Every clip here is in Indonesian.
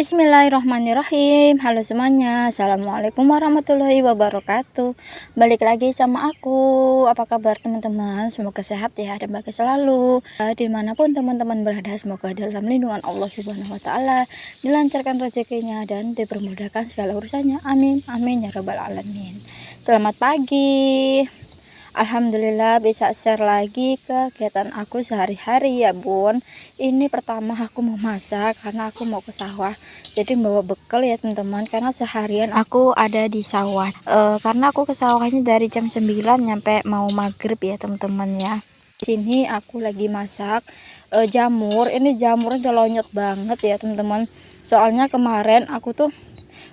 Bismillahirrahmanirrahim. Halo semuanya, assalamualaikum warahmatullahi wabarakatuh. Balik lagi sama aku. Apa kabar teman-teman? Semoga sehat ya dan bahagia selalu. Dimanapun teman-teman berada, semoga dalam lindungan Allah Subhanahu Wa Taala, dilancarkan rezekinya dan dipermudahkan segala urusannya. Amin, amin ya rabbal alamin. Selamat pagi. Alhamdulillah bisa share lagi kegiatan aku sehari-hari ya bun. Ini pertama aku mau masak karena aku mau ke sawah, jadi bawa bekal ya teman-teman, karena seharian aku ada di sawah. Karena aku ke sawahnya dari jam 9 nyampe mau maghrib ya teman-teman ya. Sini aku lagi masak jamur. Ini jamurnya udah lonyot banget ya teman-teman, soalnya kemarin aku tuh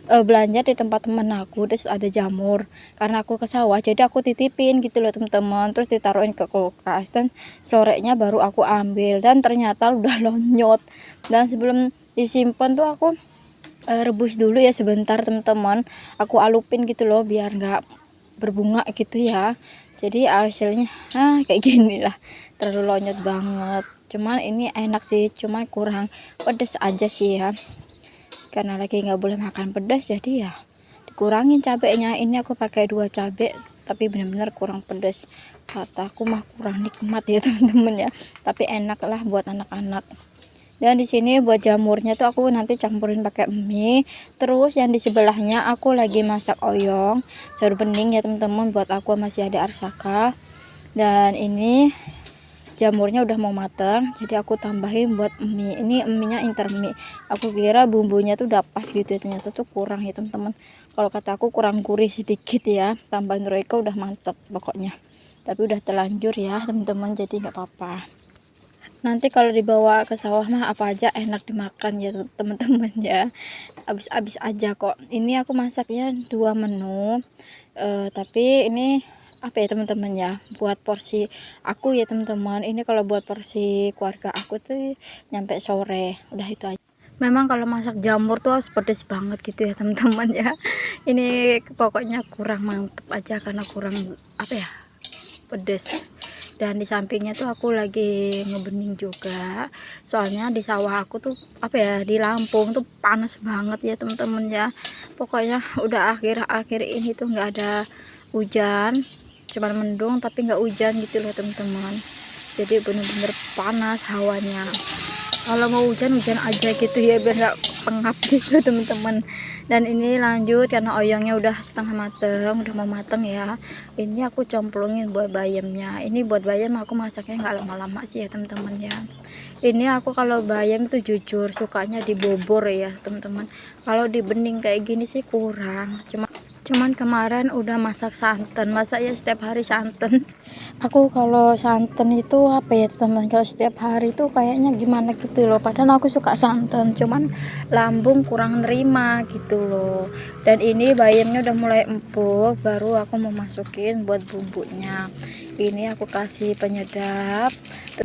belanja di tempat temen aku, terus ada jamur. Karena aku ke sawah jadi aku titipin gitu loh teman-teman, terus ditaruhin ke kulkas, dan sorenya baru aku ambil dan ternyata udah lonyot. Dan sebelum disimpan tuh aku rebus dulu ya sebentar teman-teman, aku alupin gitu loh biar nggak berbunga gitu ya. Jadi hasilnya kayak gini lah, terlalu lonyot banget. Cuman ini enak sih, cuman kurang pedes aja sih ya, karena lagi nggak boleh makan pedas jadi ya dikurangin cabenya. Ini aku pakai 2 cabai tapi benar-benar kurang pedas, kataku mah kurang nikmat ya teman-teman ya, tapi enak lah buat anak-anak. Dan di sini buat jamurnya tuh aku nanti campurin pakai mie. Terus yang di sebelahnya aku lagi masak oyong sayur bening ya teman-teman, buat aku masih ada arsaka. Dan ini jamurnya udah mau matang, jadi aku tambahin buat mie. Ini mie-nya intermi, aku kira bumbunya tuh udah pas gitu ya, ternyata tuh kurang ya teman-teman. Kalau kata aku kurang gurih sedikit ya, tambahin royco udah mantep pokoknya, tapi udah terlanjur ya teman-teman, jadi nggak apa-apa. Nanti kalau dibawa ke sawah mah apa aja enak dimakan ya teman-teman ya, habis-habis aja kok. Ini aku masaknya 2 menu, tapi ini apa ya teman-teman ya, buat porsi aku ya teman-teman. Ini kalau buat porsi keluarga aku tuh nyampe sore, udah itu aja. Memang kalau masak jamur tuh harus pedes banget gitu ya teman-teman ya. Ini pokoknya kurang mantep aja karena kurang apa ya, pedes. Dan di sampingnya tuh aku lagi ngebening juga, soalnya di sawah aku tuh apa ya, di Lampung tuh panas banget ya teman-teman ya. Pokoknya udah akhir-akhir ini tuh nggak ada hujan, cuman mendung tapi nggak hujan gitu loh teman-teman, jadi bener-bener panas hawanya. Kalau mau hujan hujan aja gitu ya biar nggak pengap gitu teman-teman. Dan ini lanjut karena oyongnya udah setengah mateng, udah mau mateng ya, ini aku cemplungin buat bayamnya. Ini buat bayam aku masaknya nggak lama-lama sih ya teman-teman ya. Ini aku kalau bayam itu jujur sukanya dibobor ya teman-teman, kalau di bening kayak gini sih kurang. Cuman kemarin udah masak santan, masa ya setiap hari santan. Aku kalau santan itu apa ya teman, kalau setiap hari itu kayaknya gimana gitu loh, padahal aku suka santan, cuman lambung kurang nerima gitu loh. Dan ini bayamnya udah mulai empuk, baru aku mau masukin buat bumbunya. Ini aku kasih penyedap,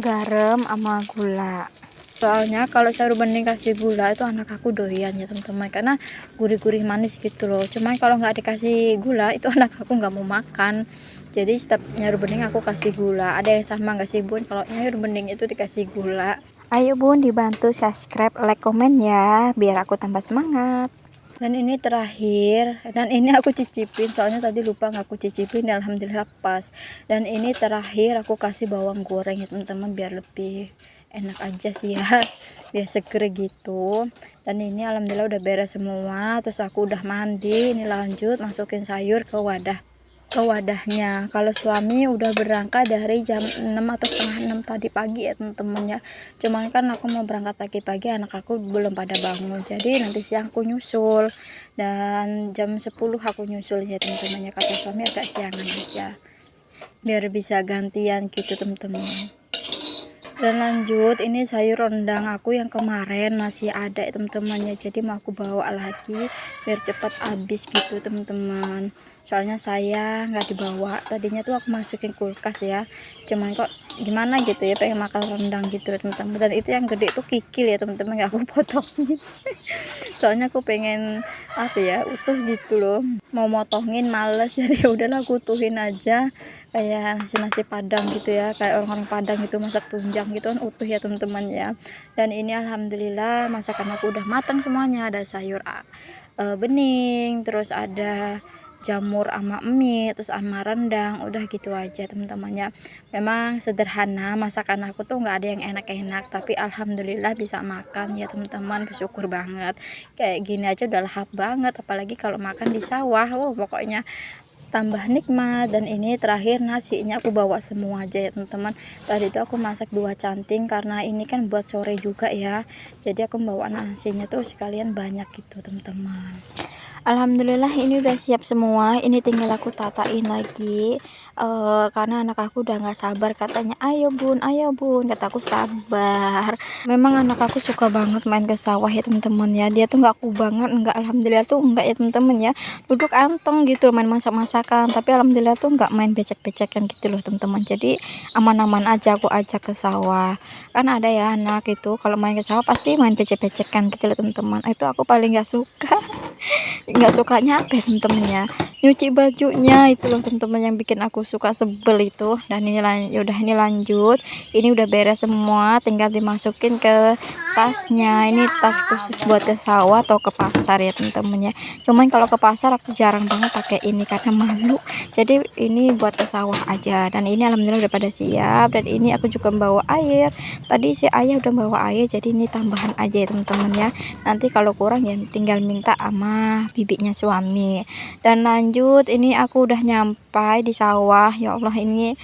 garam sama gula. Soalnya kalau sayur bening kasih gula itu anak aku doyan ya teman-teman, karena gurih-gurih manis gitu loh. Cuman kalau nggak dikasih gula itu anak aku nggak mau makan, jadi setiap sayur bening aku kasih gula. Ada yang sama nggak sih bun kalau sayur bening itu dikasih gula? Ayo bun dibantu subscribe, like, komen ya biar aku tambah semangat. Dan ini terakhir, dan ini aku cicipin soalnya tadi lupa nggak aku cicipin, alhamdulillah pas. Dan ini terakhir aku kasih bawang goreng ya teman-teman biar lebih enak aja sih ya, biar seger gitu. Dan ini alhamdulillah udah beres semua, terus aku udah mandi. Ini lanjut masukin sayur ke wadahnya. Kalau suami udah berangkat dari jam 6 atau setengah 6 tadi pagi ya teman-teman ya. Cuman kan aku mau berangkat pagi-pagi, anak aku belum pada bangun, jadi nanti siang aku nyusul, dan jam 10 aku nyusul ya teman-teman ya. Kata suami agak siangan aja biar bisa gantian gitu teman-teman. Dan lanjut ini sayur rendang aku yang kemarin masih ada teman-teman ya, jadi mau aku bawa lagi biar cepat habis gitu teman-teman. Soalnya saya nggak dibawa, tadinya tuh aku masukin kulkas ya, cuman kok gimana gitu ya, pengen makan rendang gitu teman-teman. Dan itu yang gede tuh kikil ya teman-teman, nggak aku potongin soalnya aku pengen apa ya, utuh gitu loh, mau motongin males jadi udahlah aku utuhin aja. kayak nasi Padang gitu ya, kayak orang-orang Padang gitu masak tunjang gitu kan utuh ya teman-teman ya. Dan ini alhamdulillah masakan aku udah matang semuanya, ada sayur bening, terus ada jamur sama mie, terus sama rendang, udah gitu aja teman-teman ya. Memang sederhana masakan aku tuh nggak ada yang enak-enak, tapi alhamdulillah bisa makan ya teman-teman, bersyukur banget. Kayak gini aja udah lahap banget, apalagi kalau makan di sawah, pokoknya tambah nikmat. Dan ini terakhir nasinya aku bawa semua aja ya teman-teman. Tadi itu aku masak 2 canting karena ini kan buat sore juga ya, jadi aku bawa nasinya tuh sekalian banyak gitu teman-teman. Alhamdulillah ini udah siap semua, ini tinggal aku tatain lagi. Karena anak aku udah nggak sabar, katanya ayo bun, kataku sabar. Memang anak aku suka banget main ke sawah ya teman-teman ya, dia tuh nggak aku banget, nggak, alhamdulillah tuh nggak ya teman-teman ya, duduk anteng gitu main masak-masakan, tapi alhamdulillah tuh nggak main becek-becekan gitu loh teman-teman. Jadi aman-aman aja aku ajak ke sawah. Kan ada ya anak itu kalau main ke sawah pasti main becek-becekan gitu loh teman-teman, itu aku paling nggak suka. Nggak sukanya apa ya temen-temen ya, nyuci bajunya itu loh temen-temen yang bikin aku suka sebel itu. Dan ini udah, ini lanjut, ini udah beres semua, tinggal dimasukin ke tasnya. Ini tas khusus buat ke sawah atau ke pasar ya temen-temen ya, cuman kalau ke pasar aku jarang banget pakai ini karena malu, jadi ini buat ke sawah aja. Dan ini alhamdulillah udah pada siap, dan ini aku juga bawa air, tadi si ayah udah bawa air, jadi ini tambahan aja ya temen-temen ya, nanti kalau kurang ya tinggal minta sama bibinya suami. Dan lanjut, ini aku udah nyampai di sawah. Ya Allah, ini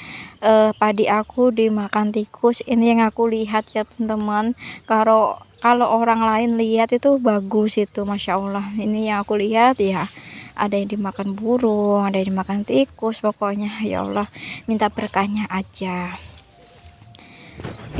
padi aku dimakan tikus. Ini yang aku lihat ya teman-teman, kalau kalau orang lain lihat itu bagus itu, masya Allah. Ini yang aku lihat ya, ada yang dimakan burung, ada yang dimakan tikus, pokoknya ya Allah minta berkahnya aja.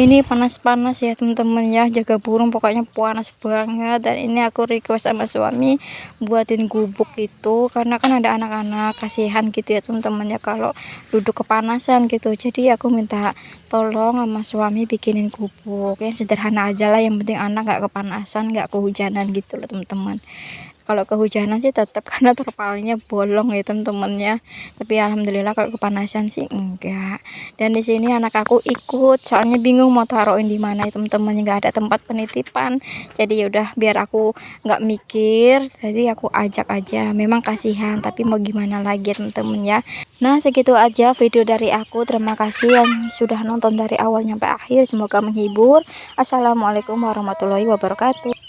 Ini panas-panas ya teman-teman ya, jaga burung pokoknya panas banget. Dan ini aku request sama suami buatin gubuk itu, karena kan ada anak-anak, kasihan gitu ya teman-teman ya kalau duduk kepanasan gitu. Jadi aku minta tolong sama suami bikinin gubuk yang sederhana aja lah, yang penting anak nggak kepanasan, nggak kehujanan gitu loh teman-teman. Kalau kehujanan sih tetap karena terpalnya bolong ya teman-teman ya, tapi alhamdulillah kalau kepanasan sih enggak. Dan di sini anak aku ikut, soalnya bingung mau taruhin di mana ya teman-teman, nggak ada tempat penitipan. Jadi ya udah, biar aku nggak mikir, jadi aku ajak aja. Memang kasihan, tapi mau gimana lagi teman-teman ya. Nah, segitu aja video dari aku, terima kasih yang sudah nonton dari awal sampai akhir, semoga menghibur. Assalamualaikum warahmatullahi wabarakatuh.